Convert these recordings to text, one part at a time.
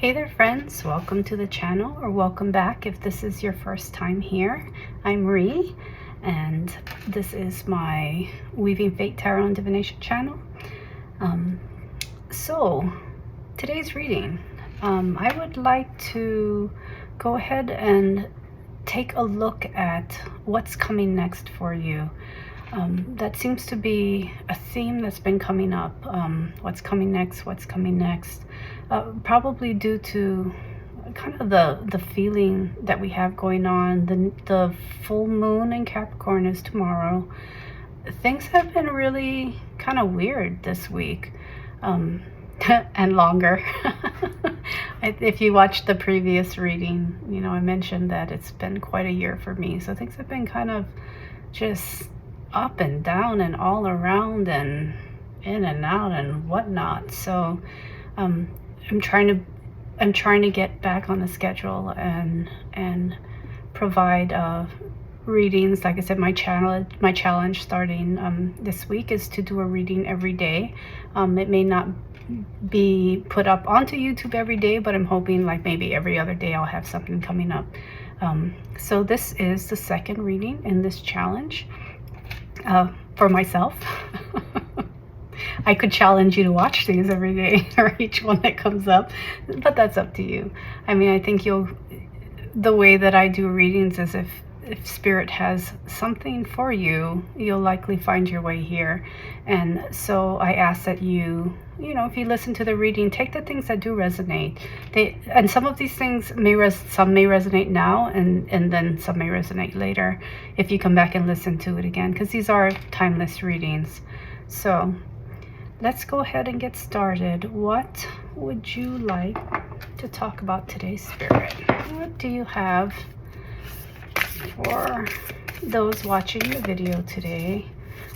Hey there friends, welcome to the channel, or welcome back if this is your first time here. I'm Ree, and this is my Weaving Fate Tarot and Divination channel. So today's reading, I would like to go ahead and take a look at what's coming next for you. That seems to be a theme that's been coming up. What's coming next, what's coming next. Probably due to kind of the feeling that we have going on. The full moon in Capricorn is tomorrow. Things have been really kind of weird this week, and longer. If you watched the previous reading, you know, I mentioned that it's been quite a year for me. So things have been kind of just up and down and all around and in and out and whatnot. So I'm trying to get back on the schedule and provide readings. Like I said, my challenge starting this week is to do a reading every day. It may not be put up onto YouTube every day, but I'm hoping like maybe every other day I'll have something coming up. So this is the second reading in this challenge for myself. I could challenge you to watch these every day or each one that comes up, but that's up to you. I mean, I think the way that I do readings is if Spirit has something for you, you'll likely find your way here. And so I ask that you know, if you listen to the reading, take the things that do resonate. And some of these things some may resonate now, and then some may resonate later if you come back and listen to it again, because these are timeless readings. So let's go ahead and get started. What would you like to talk about today, Spirit? What do you have for those watching the video today?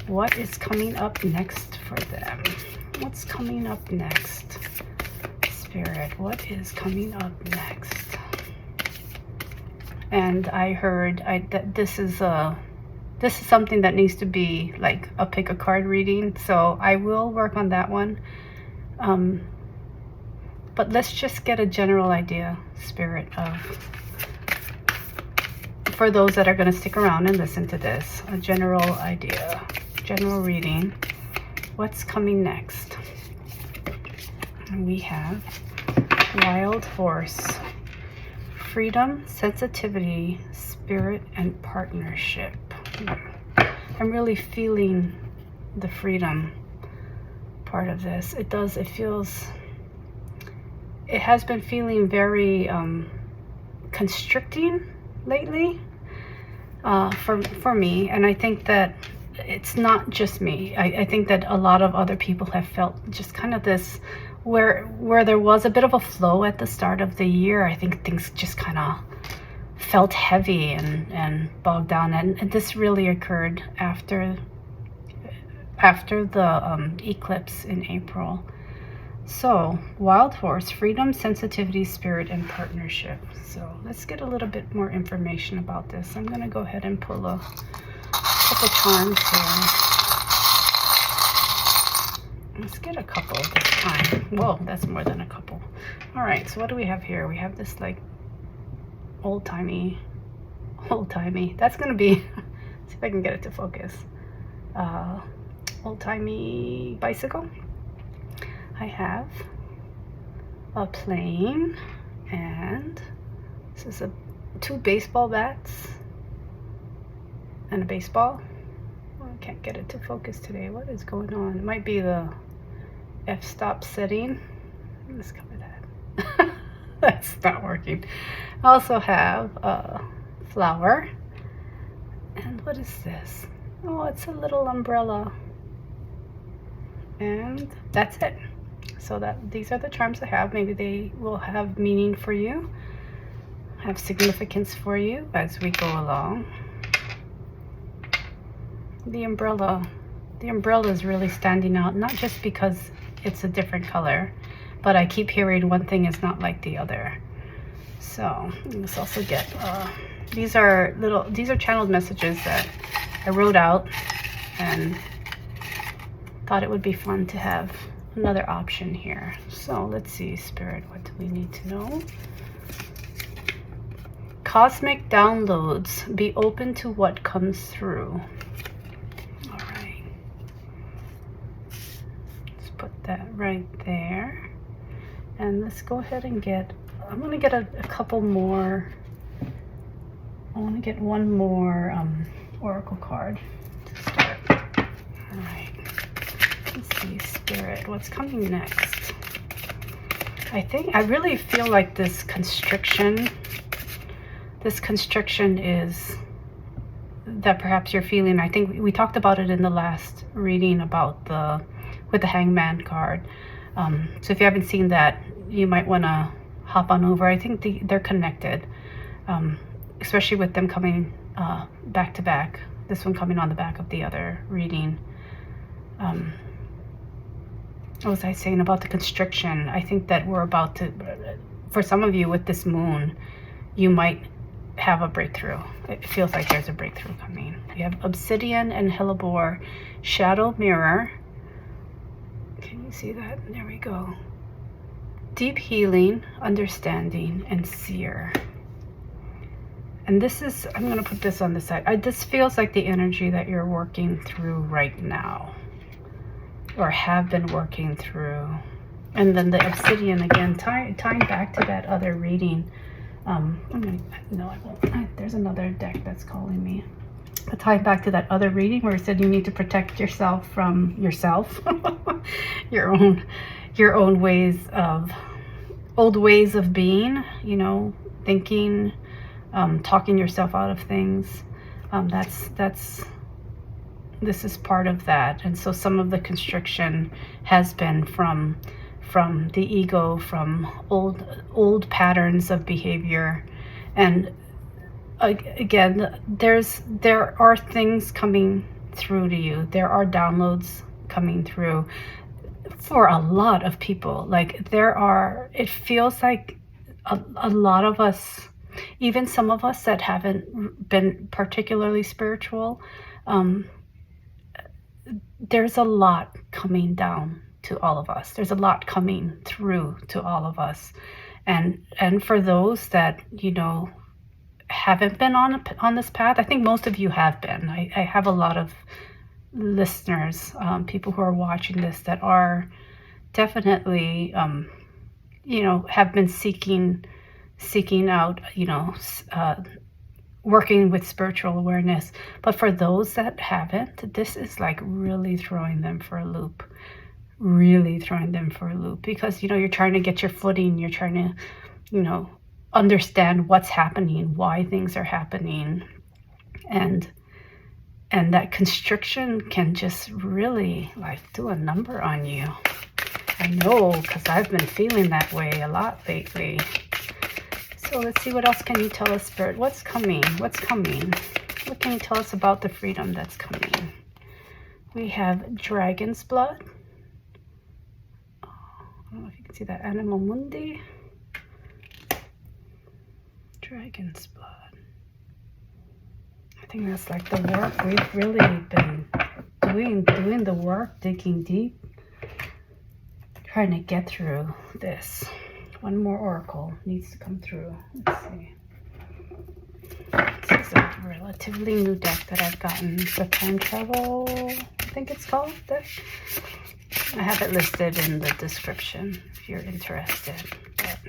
What is coming up next for them? What's coming up next, Spirit? What is coming up next? And I heard that this is something that needs to be like a pick a card reading, so I will work on that one. But let's just get a general idea, Spirit, of, for those that are going to stick around and listen to this, a general idea, general reading. What's coming next? And we have Wild Horse, freedom, sensitivity, spirit, and partnership. I'm really feeling the freedom part of this. It has been feeling very constricting lately for me, and I think that it's not just me. I think that a lot of other people have felt just kind of this, where there was a bit of a flow at the start of the year. I think things just kind of felt heavy and bogged down, and this really occurred after the eclipse in April. So Wild Horse, freedom, sensitivity, spirit, and partnership. So let's get a little bit more information about this. I'm going to go ahead and pull a couple charms here. Let's get a couple this time. Whoa, that's more than a couple. All right, so what do we have here? We have this like old-timey. That's going to be, see if I can get it to focus. Old-timey bicycle. I have a plane, and this is two baseball bats and a baseball. Oh, I can't get it to focus today. What is going on? It might be the f-stop setting. Let's cover that. That's not working. I also have a flower. And what is this? Oh, it's a little umbrella. And that's it. So these are the charms I have. Maybe they will have meaning for you, have significance for you as we go along. The umbrella is really standing out, not just because it's a different color, but I keep hearing one thing is not like the other. So let's also get these are channeled messages that I wrote out and thought it would be fun to have another option here. So let's see, Spirit, what do we need to know? Cosmic downloads. Be open to what comes through. All right. Let's put that right there. And let's go ahead and get, I'm going to get a couple more. I want to get one more oracle card to start. All right. Let's see, Spirit, what's coming next? I really feel like this constriction is that perhaps you're feeling. I think we talked about it in the last reading about with the Hangman card. So if you haven't seen that, you might want to hop on over. I think they're connected, especially with them coming back to back. This one coming on the back of the other reading. What was I saying about the constriction? I think that we're about to, for some of you with this moon, you might have a breakthrough. It feels like there's a breakthrough coming. We have Obsidian and Hellebore, Shadow Mirror. Can you see that? There we go. Deep Healing, Understanding, and Seer. And this is, I'm going to put this on the side. This feels like the energy that you're working through right now, or have been working through. And then the Obsidian again, tying back to that other reading. No, I won't. There's another deck that's calling me. But tying back to that other reading where it said you need to protect yourself from yourself, your own ways of, old ways of being, you know, thinking, talking yourself out of things. This is part of that. And so some of the constriction has been from the ego, from old patterns of behavior. And again, there are things coming through to you. There are downloads coming through for a lot of people. Like it feels like a lot of us, even some of us that haven't been particularly spiritual, there's a lot coming down to all of us. There's a lot coming through to all of us. And for those that, you know, haven't been on this path, I think most of you have been. I have a lot of listeners, people who are watching this that are definitely, you know, have been seeking out, you know, working with spiritual awareness. But for those that haven't, this is like really throwing them for a loop. Really throwing them for a loop, because, you know, you're trying to get your footing, you're trying to, you know, understand what's happening, why things are happening, and that constriction can just really like do a number on you. I know, because I've been feeling that way a lot lately. So let's see, what else can you tell us, Spirit? What's coming? What's coming? What can you tell us about the freedom that's coming? We have Dragon's Blood. I don't know if you can see that. Animal Mundi. Dragon's Blood. I think that's like the work. We've really been doing the work, digging deep, trying to get through this. One more oracle needs to come through. Let's see. This is a relatively new deck that I've gotten. The Time Travel, I think it's called, deck. I have it listed in the description if you're interested. But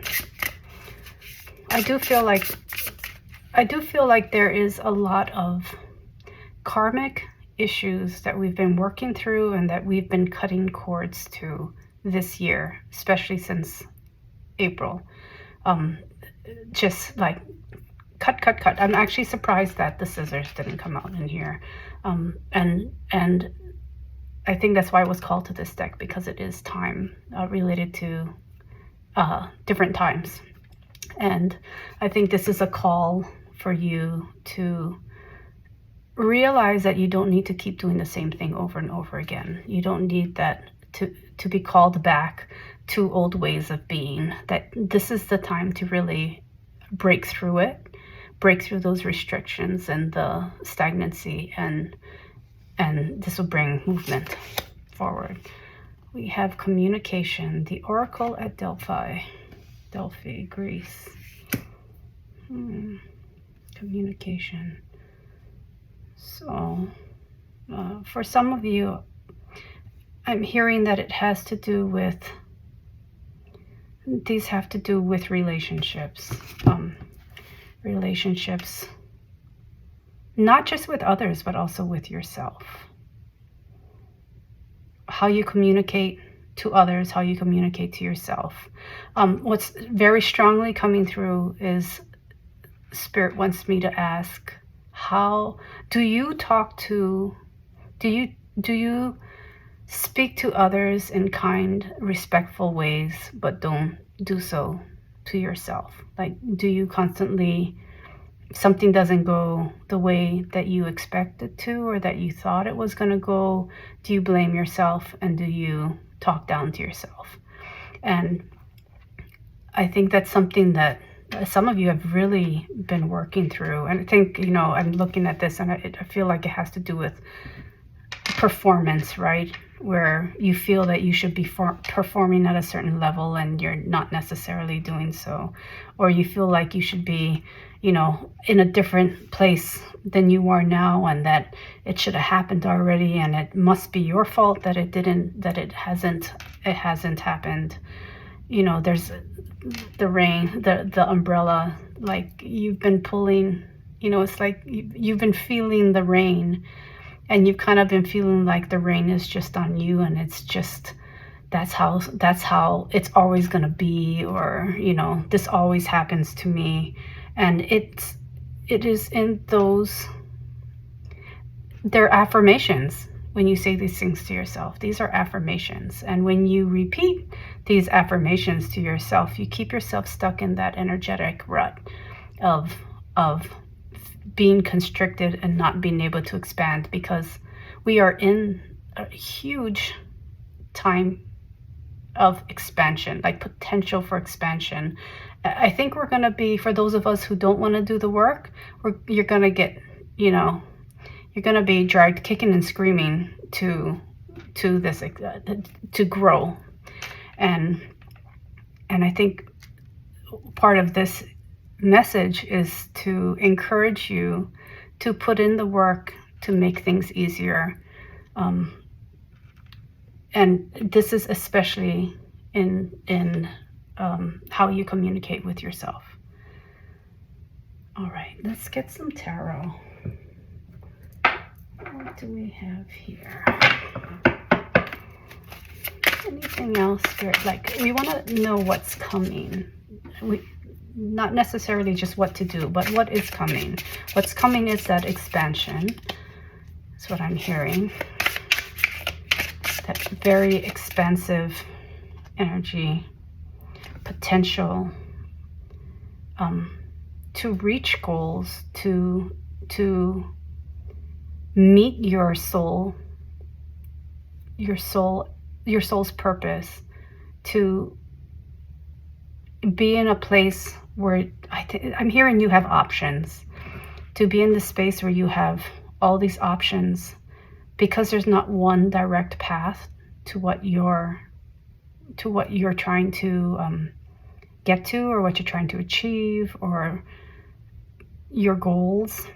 I do feel like there is a lot of karmic issues that we've been working through and that we've been cutting cords to this year, especially since April. Just like cut. I'm actually surprised that the scissors didn't come out in here. And I think that's why it was called to this deck, because it is time related to different times. And I think this is a call for you to realize that you don't need to keep doing the same thing over and over again. You don't need that to be called back to old ways of being. That this is the time to really break through it, break through those restrictions and the stagnancy, and this will bring movement forward. We have communication, the Oracle at Delphi, Greece. Communication. So, for some of you, I'm hearing that it has to do with, these have to do with relationships. Relationships, not just with others, but also with yourself. How you communicate to others, how you communicate to yourself. What's very strongly coming through is Spirit wants me to ask, how do you talk to, do you speak to others in kind, respectful ways, but don't do so to yourself? Like, do you constantly, something doesn't go the way that you expect it to, or that you thought it was going to go, do you blame yourself, and do you talk down to yourself? And I think that's something that some of you have really been working through. And I think, you know, I'm looking at this and I feel like it has to do with performance, right? Where you feel that you should be performing at a certain level and you're not necessarily doing so. Or you feel like you should be, you know, in a different place than you are now, and that it should have happened already, and it must be your fault that it didn't, that it hasn't happened. You know, there's the rain, the umbrella, like you've been pulling, you know, it's like you've been feeling the rain, and you've kind of been feeling like the rain is just on you, and it's just, that's how it's always going to be, or, you know, this always happens to me. And it is in those, they're affirmations. When you say these things to yourself, these are affirmations. And when you repeat these affirmations to yourself, you keep yourself stuck in that energetic rut of being constricted and not being able to expand, because we are in a huge time of expansion, like potential for expansion. I think we're going to be, for those of us who don't want to do the work, you're going to get, you know, you're going to be dragged kicking and screaming to this, to grow. And I think part of this message is to encourage you to put in the work to make things easier. And this is especially in how you communicate with yourself. All right, let's get some tarot. What do we have here? Anything else, Spirit? Like, we want to know what's coming. Not necessarily just what to do, but what is coming. What's coming is that expansion. That's what I'm hearing. That very expansive energy, potential to reach goals, to meet your soul's purpose, to be in a place where I'm hearing you have options, to be in the space where you have all these options, because there's not one direct path to what you're trying to get to, or what you're trying to achieve, or your goals.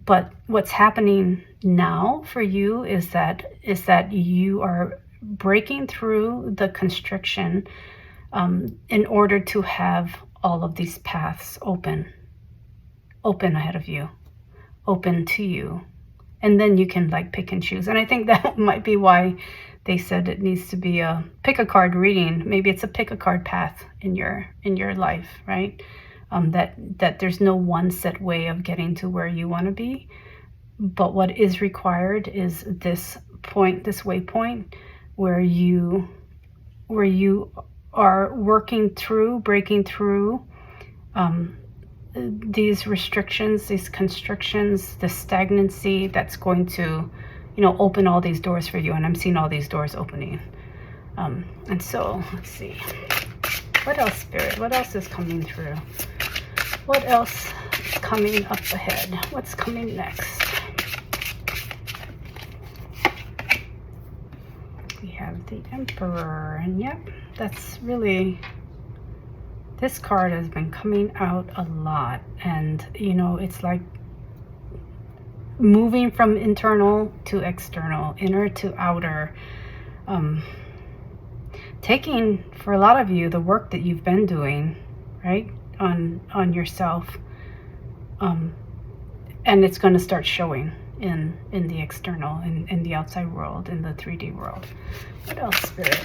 But what's happening now for you is that you are breaking through the constriction in order to have all of these paths open ahead of you, open to you. And then you can like pick and choose. And I think that might be why they said it needs to be a pick a card reading. Maybe it's a pick a card path in your life, right? That there's no one set way of getting to where you want to be. But what is required is this point, this waypoint, where you are working through, breaking through these restrictions, these constrictions, the stagnancy that's going to, you know, open all these doors for you. And I'm seeing all these doors opening. And so let's see, what else, Spirit? What else is coming through? What else is coming up ahead? What's coming next? The Emperor. And yep, that's really, this card has been coming out a lot. And you know, it's like moving from internal to external, inner to outer. Taking, for a lot of you, the work that you've been doing, right, on yourself, and it's going to start showing in the external, in the outside world, in the 3D world. What else, Spirit?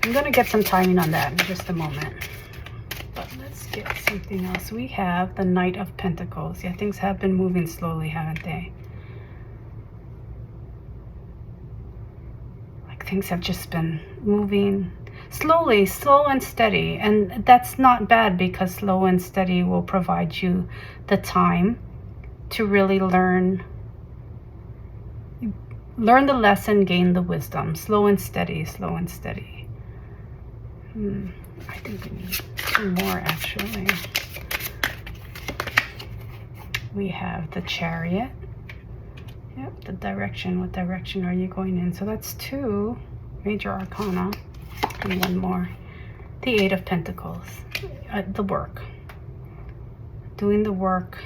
I'm going to get some timing on that in just a moment. But let's get something else. We have the Knight of Pentacles. Yeah, things have been moving slowly, haven't they? Things have just been moving slowly, slow and steady. And that's not bad, because slow and steady will provide you the time to really learn the lesson, gain the wisdom. Slow and steady, slow and steady. I think we need two more, actually. We have the Chariot. Yep, the direction. What direction are you going in? So that's 2 major arcana and 1 more. The Eight of Pentacles. The work. Doing the work.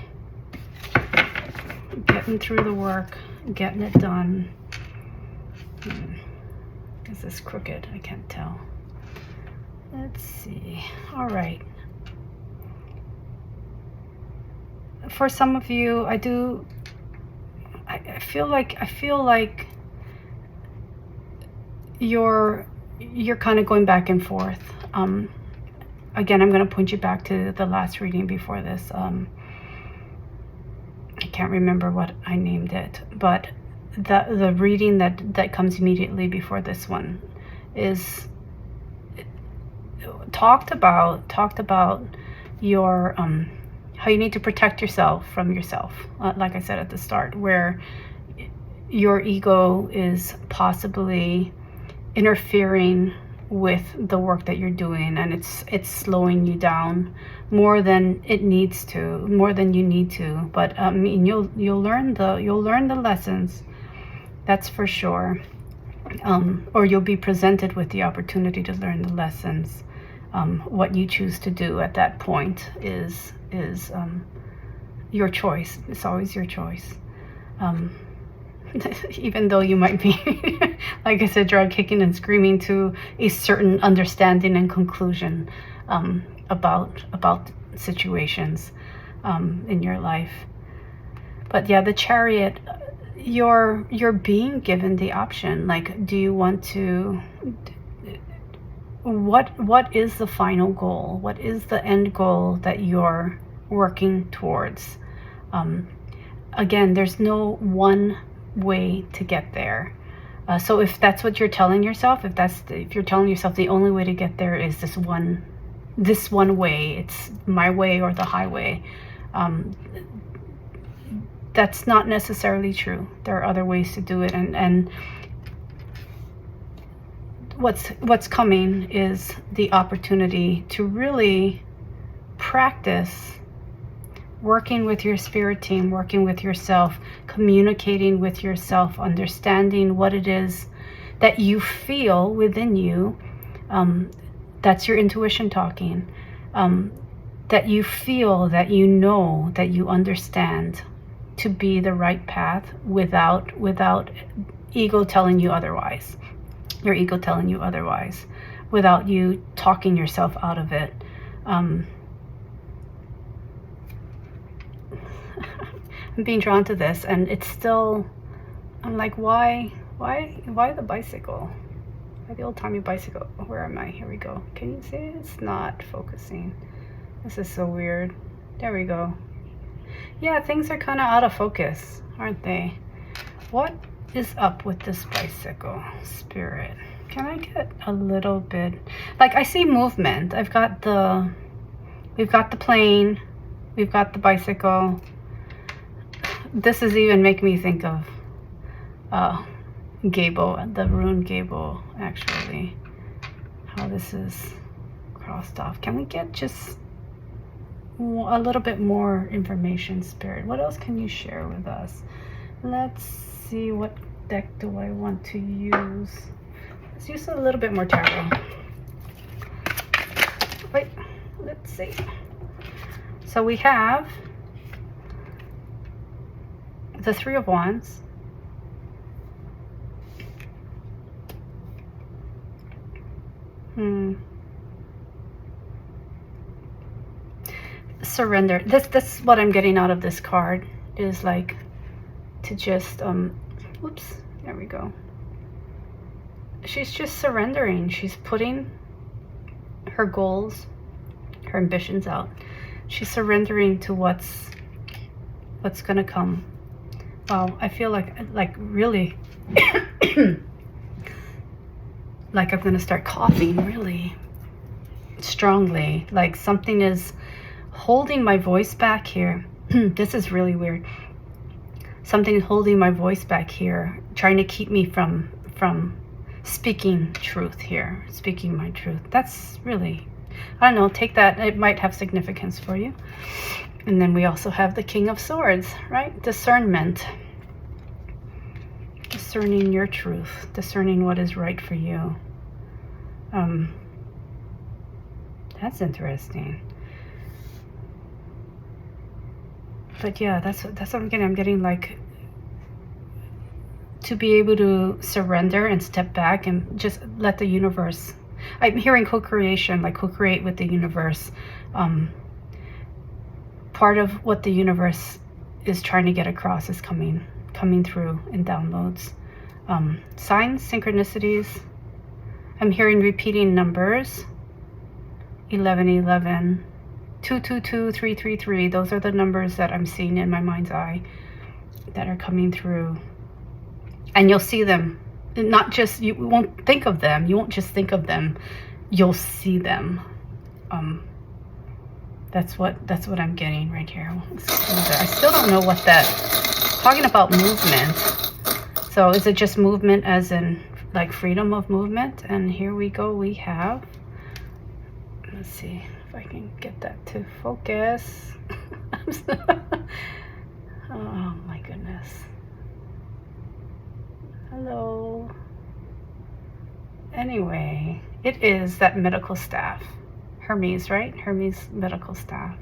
Getting through the work. Getting it done. Is this crooked? I can't tell. Let's see. All right. For some of you, I feel like you're kind of going back and forth. Again, I'm going to point you back to the last reading before this. I can't remember what I named it, but the reading that comes immediately before this one is talked about your how you need to protect yourself from yourself, like I said at the start, where your ego is possibly interfering with the work that you're doing, and it's slowing you down more than it needs to, more than you need to. But I mean, you'll learn the lessons, that's for sure. Or you'll be presented with the opportunity to learn the lessons. What you choose to do at that point is your choice. It's always your choice. Even though you might be, like I said, drag kicking and screaming to a certain understanding and conclusion about situations in your life. But yeah, the Chariot, you're being given the option. Like, do you want to? What is the final goal? What is the end goal that you're working towards? Again, there's no one way to get there. So if that's what you're telling yourself, if you're telling yourself the only way to get there is this one way, it's my way or the highway, that's not necessarily true. There are other ways to do it, and what's coming is the opportunity to really practice working with your spirit team, working with yourself, communicating with yourself, understanding what it is that you feel within you. That's your intuition talking. That you feel, that you know, that you understand to be the right path without ego telling you otherwise. Your ego telling you otherwise, without you talking yourself out of it. I'm being drawn to this, and it's still, I'm like, why the bicycle? Why the old-timey bicycle? Where am I? Here we go. Can you see it? It's not focusing. This is so weird. There we go. Yeah, things are kind of out of focus, aren't they? What is up with this bicycle, Spirit? Can I get a little bit, like, I see movement. we've got the plane, we've got the bicycle. This is even making me think of gable, the rune gable, actually, how this is crossed off. Can we get just a little bit more information, Spirit? What else can you share with us? Let's see, what deck do I want to use? Let's use a little bit more tarot. Wait, let's see. So we have the Three of Wands, surrender. This what I'm getting out of this card is like to just whoops, there we go. She's just surrendering. She's putting her goals, her ambitions out. She's surrendering to what's gonna come. Wow, I feel like really like I'm gonna start coughing really strongly. Like something is holding my voice back here. This is really weird. Something is holding my voice back here, trying to keep me from speaking truth here, speaking my truth. That's really, I don't know, take that. It might have significance for you. And then we also have the King of Swords, right? Discernment. Discerning your truth, discerning what is right for you. That's interesting. But yeah, that's what I'm getting. I'm getting like to be able to surrender and step back and just let the universe. I'm hearing co-creation, like co-create with the universe. Part of what the universe is trying to get across is coming through in downloads. Signs, synchronicities. I'm hearing repeating numbers. 1111, 222, 333. Those are the numbers that I'm seeing in my mind's eye that are coming through. And you'll see them. Not just, you won't think of them. You won't just think of them. You'll see them. That's what I'm getting right here. I still don't know what that, talking about movement. So is it just movement as in like freedom of movement? And here we go, we have, let's see if I can get that to focus. Oh my goodness. Hello. Anyway, it is that medical staff. Hermes, right? Hermes medical staff.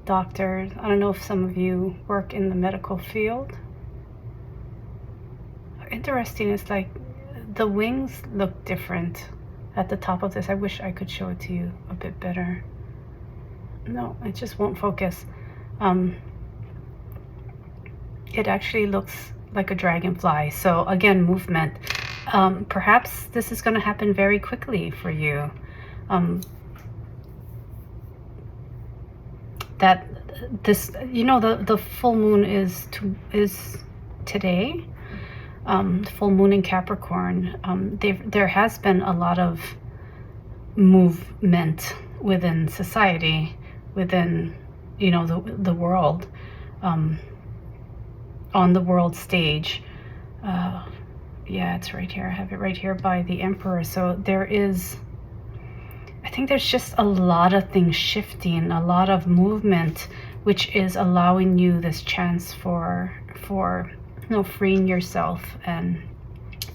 Doctors. I don't know if some of you work in the medical field. Interesting is like the wings look different at the top of this. I wish I could show it to you a bit better. No, it just won't focus. It actually looks like a dragonfly. So again, movement. Perhaps this is going to happen very quickly for you. That this, you know, the full moon is today. Full moon in Capricorn. There has been a lot of movement within society, within, you know, the world, on the world stage. Yeah, it's right here. I have it right here by the Emperor. So there is, I think there's just a lot of things shifting, a lot of movement, which is allowing you this chance for you know, freeing yourself and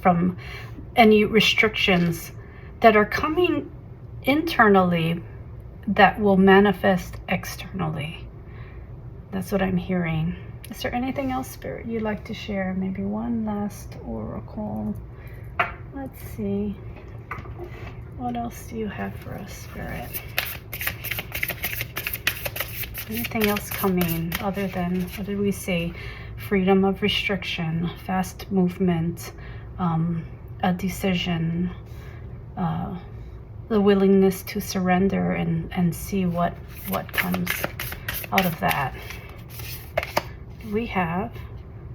from any restrictions that are coming internally that will manifest externally. That's what I'm hearing. Is there anything else, Spirit, you'd like to share? Maybe one last oracle. Let's see. What else do you have for us, Spirit? Anything else coming other than, what did we say? Freedom of restriction, fast movement, a decision, the willingness to surrender and see what comes out of that. We have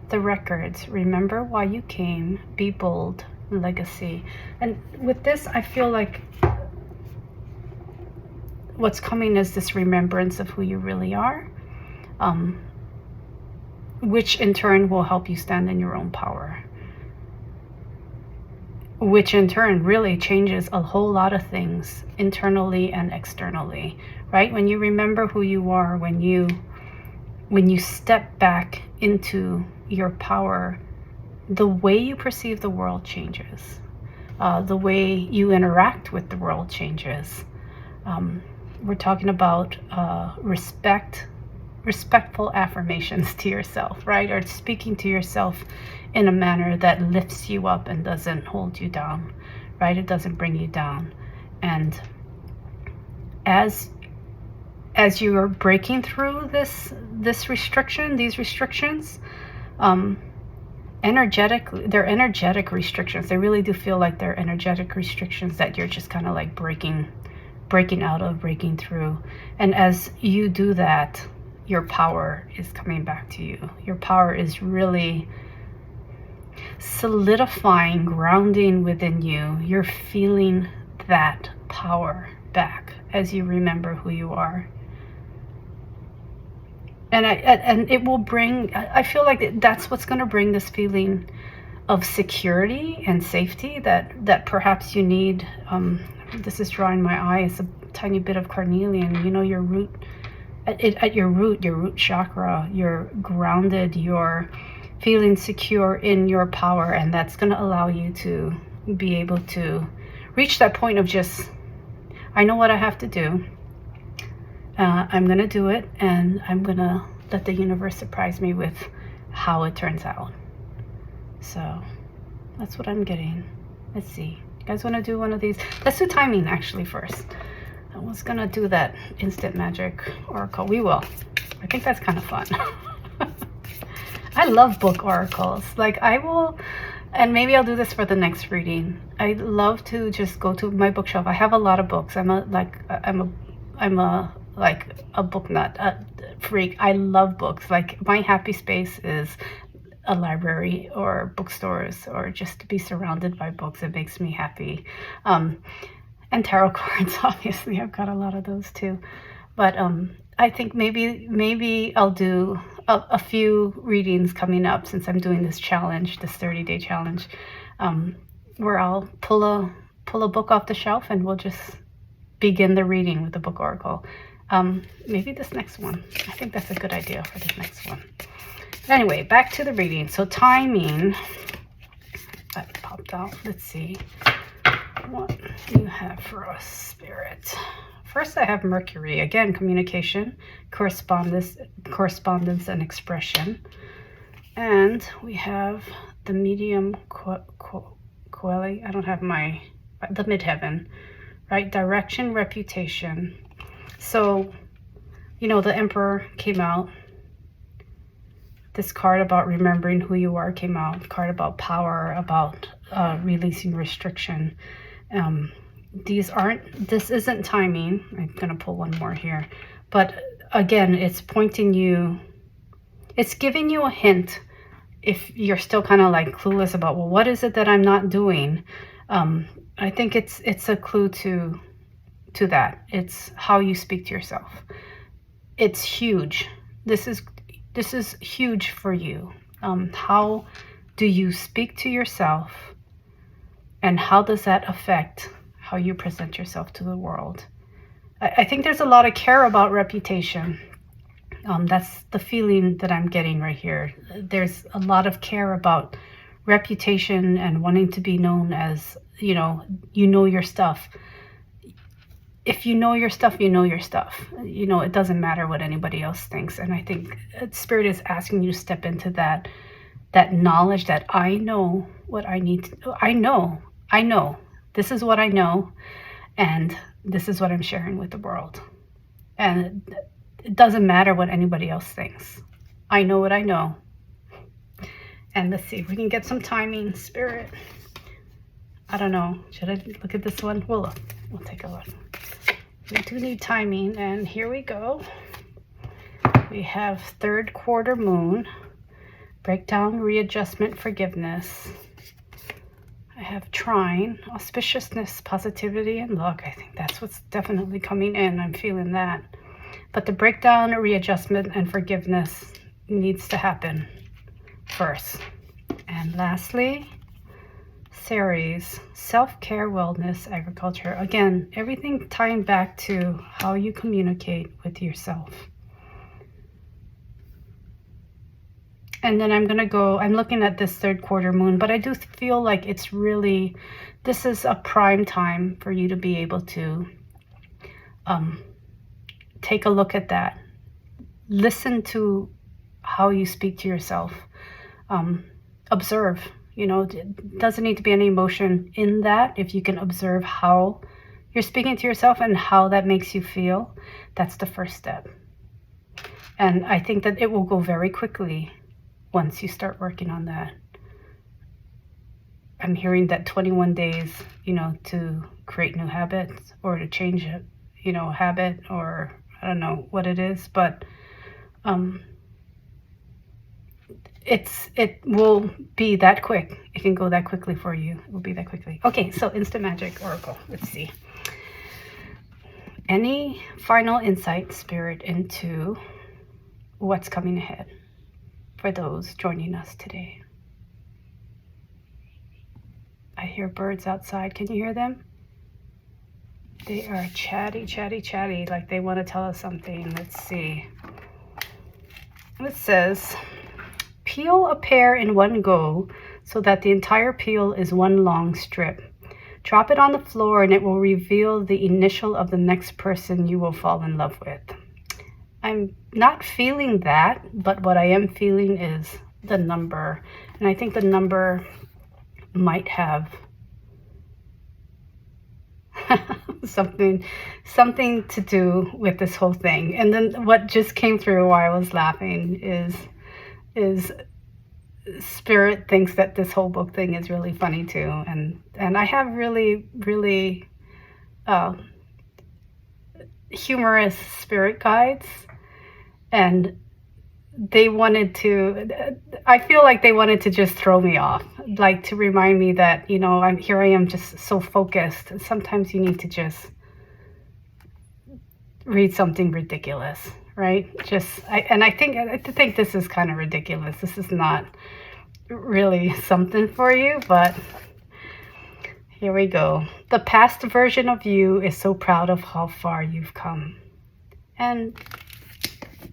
the records. Remember why you came. Be bold. Legacy. And with this, I feel like what's coming is this remembrance of who you really are, which in turn will help you stand in your own power, which in turn really changes a whole lot of things internally and externally, right? When you remember who you are, when you when you step back into your power, the way you perceive the world changes. The way you interact with the world changes. We're talking about respectful affirmations to yourself, right? Or speaking to yourself in a manner that lifts you up and doesn't hold you down, right? It doesn't bring you down. And as you are breaking through these restrictions, energetically, they're energetic restrictions. They really do feel like they're energetic restrictions that you're just kind of like breaking out of, breaking through. And as you do that, your power is coming back to you. Your power is really solidifying, grounding within you. You're feeling that power back as you remember who you are. And it will bring, I feel like that's what's going to bring this feeling of security and safety that perhaps you need. This is drawing my eye. It's a tiny bit of carnelian. You know, your root, at your root chakra, you're grounded, you're feeling secure in your power, and that's going to allow you to be able to reach that point of just, I know what I have to do. I'm going to do it, and I'm going to let the universe surprise me with how it turns out. So that's what I'm getting. Let's see. You guys want to do one of these? Let's do timing actually first. I was going to do that instant magic oracle. We will. I think that's kind of fun. I love book oracles. Like I will, and maybe I'll do this for the next reading. I love to just go to my bookshelf. I have a lot of books. I'm a book nut, a freak. I love books. Like my happy space is a library or bookstores, or just to be surrounded by books. It makes me happy. And tarot cards, obviously, I've got a lot of those too. But I think maybe I'll do a few readings coming up, since I'm doing this challenge, this 30-day challenge, where I'll pull a book off the shelf and we'll just begin the reading with the book oracle. Maybe this next one. I think that's a good idea for this next one. But anyway, back to the reading. So timing, that popped out. Let's see what you have for us, Spirit. First, I have Mercury. Again, communication, correspondence, and expression. And we have the medium Coeli. I don't have the midheaven, right? Direction, reputation. So, you know, the Emperor came out. This card about remembering who you are came out. Card about power, about releasing restriction. This isn't timing. I'm going to pull one more here. But again, it's pointing you, it's giving you a hint if you're still kind of like clueless about, well, what is it that I'm not doing? I think it's a clue to that. It's how you speak to yourself. It's huge. This is huge for you. How do you speak to yourself, and how does that affect how you present yourself to the world? I think there's a lot of care about reputation. That's the feeling that I'm getting right here. There's a lot of care about reputation and wanting to be known as, you know your stuff. If you know your stuff, you know your stuff. You know, it doesn't matter what anybody else thinks. And I think Spirit is asking you to step into that knowledge that I know what I need to. I know. This is what I know, and this is what I'm sharing with the world. And it doesn't matter what anybody else thinks. I know what I know. And let's see if we can get some timing, Spirit. I don't know. Should I look at this one? We'll take a look. We do need timing, and here we go. We have third quarter moon, breakdown, readjustment, forgiveness. I have trine, auspiciousness, positivity, and luck. I think that's what's definitely coming in. I'm feeling that. But the breakdown, readjustment, and forgiveness needs to happen first. And lastly, Ceres, self-care, wellness, agriculture. Again, everything tying back to how you communicate with yourself. And then I'm looking at this third quarter moon, but I do feel like it's really, this is a prime time for you to be able to take a look at that. Listen to how you speak to yourself. Observe, it doesn't need to be any emotion in that. If you can observe how you're speaking to yourself and how that makes you feel, that's the first step. And I think that it will go very quickly once you start working on that. I'm hearing that 21 days, to create new habits or to change a, habit, or I don't know what it is, but it will be that quick. It can go that quickly for you. It will be that quickly. Okay, so Instant Magic Oracle. Let's see. Any final insight, Spirit, into what's coming ahead for those joining us today? I hear birds outside. Can you hear them? They are chatty, chatty, chatty, like they want to tell us something. Let's see. It says, peel a pear in one go so that the entire peel is one long strip. Drop it on the floor and it will reveal the initial of the next person you will fall in love with. I'm not feeling that, but what I am feeling is the number. And I think the number might have something to do with this whole thing. And then what just came through while I was laughing is Spirit thinks that this whole book thing is really funny too. And I have really, really humorous spirit guides, and I feel like they wanted to just throw me off, like to remind me that, I am just so focused. Sometimes you need to just read something ridiculous, right? I think this is kind of ridiculous. This is not really something for you, but here we go. The past version of you is so proud of how far you've come. And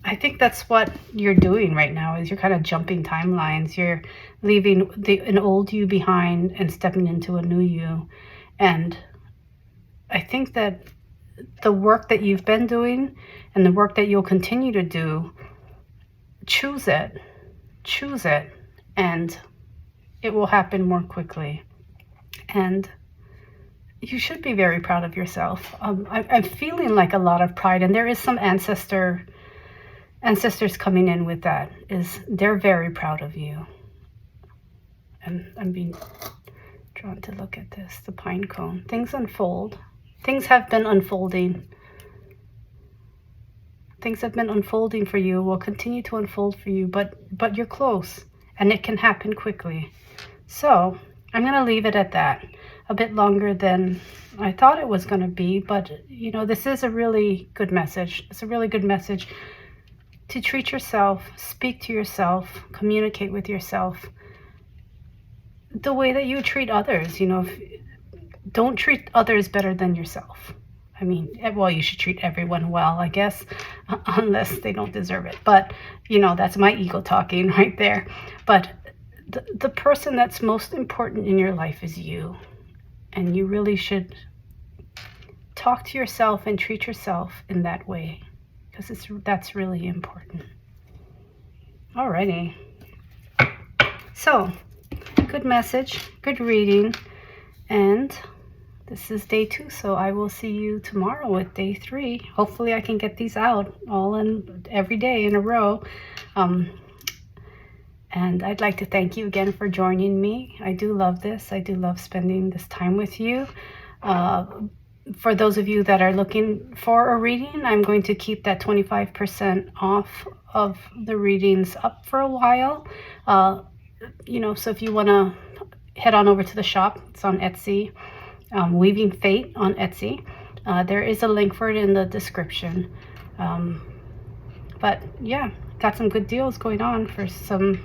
I think that's what you're doing right now, is you're kind of jumping timelines. You're leaving an old you behind and stepping into a new you. And I think that the work that you've been doing and the work that you'll continue to do, choose it, and it will happen more quickly. And you should be very proud of yourself. I'm feeling like a lot of pride, and there is some ancestors coming in with that. They're very proud of you. And I'm being drawn to look at this, the pine cone. Things unfold. Things have been unfolding. Things have been unfolding for you, will continue to unfold for you, but you're close, and it can happen quickly. So I'm going to leave it at that. A bit longer than I thought it was going to be, but this is a really good message. It's a really good message to treat yourself, speak to yourself, communicate with yourself the way that you treat others. Don't treat others better than yourself. I mean, well, you should treat everyone well, I guess, unless they don't deserve it. But, that's my ego talking right there. But the person that's most important in your life is you. And you really should talk to yourself and treat yourself in that way, because that's really important. Alrighty. So, good message, good reading, and this is day 2, so I will see you tomorrow with day 3. Hopefully I can get these out all in every day in a row. And I'd like to thank you again for joining me. I do love this. I do love spending this time with you. For those of you that are looking for a reading, I'm going to keep that 25% off of the readings up for a while. So if you want to head on over to the shop, it's on Etsy, WeavingFate on Etsy. There is a link for it in the description. But yeah, got some good deals going on for some,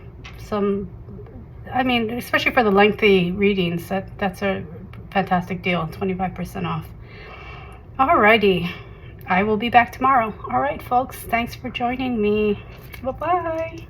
I mean, especially for the lengthy readings, that's a fantastic deal, 25% off. Alrighty, I will be back tomorrow. All right, folks, thanks for joining me. Bye-bye.